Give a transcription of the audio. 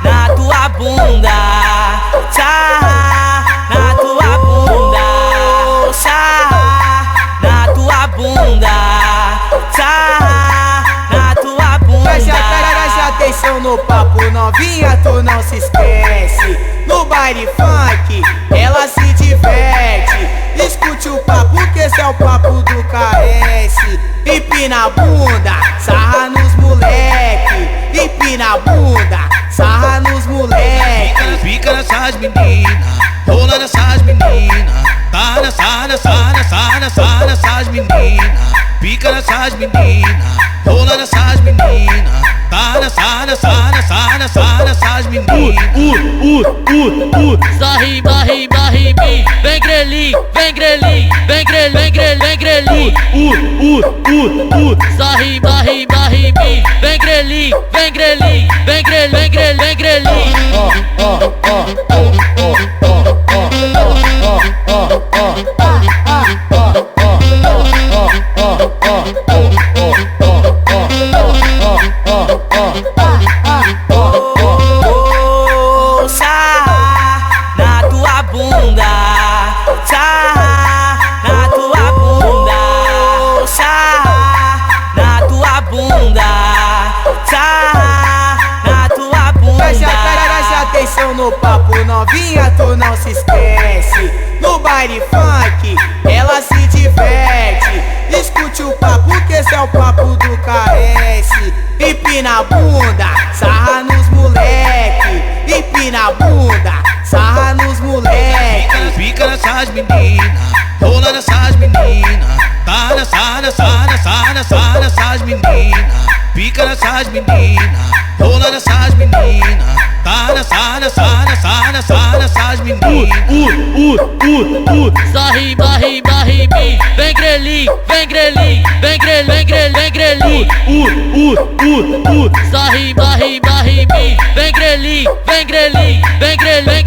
na tua bunda, sarra na tua bunda, sarra na tua bunda, sarra na tua bunda. Preste atenção no papo, novinha, tu não se esquece. No baile funk, ela se diverte. Escute o papo, que esse é o papo do KS. Empina a bunda, sarra nos moleque. Empina a bunda, sarra nos moleque. Fica nessas meninas, rola nessas meninas. Tá nessas meninas. Fica nessas meninas, rola nessas meninas. Tá nessas meninas. Só rima, rima, rima. Vem grelhinho, vem grelhinho, vem grelhinho, vem grelhinho, vem grelhinho. Só rima, rima, rima. Vem grelhinho, vem grelhinho, vem grelhinho, vem grelhinho, vem grelhinho. Na tua bunda, sarra na tua bunda, sarra na tua bunda, sarra na tua bunda. Preste atenção no papo, novinha, tu não se esquece. No baile funk, ela se diverte. Escute o papo, que esse é o papo do KS. Empina a bunda, sarra nos moleque. Empina a bunda, sarra nos moleque. Fica nessas meninas, rola nessas meninas. Tá nessas meninas. Fica nessas meninas, rola nessas meninas. Tá nessas meninas. Só rima, rima, rima. Vem grelhinho, vem grelhinho, vem grelhinho, vem grelhinho, vem grelhinho. Só rima, rima, rima. Vem grelhinho, vem grelhinho, vem grelhinho.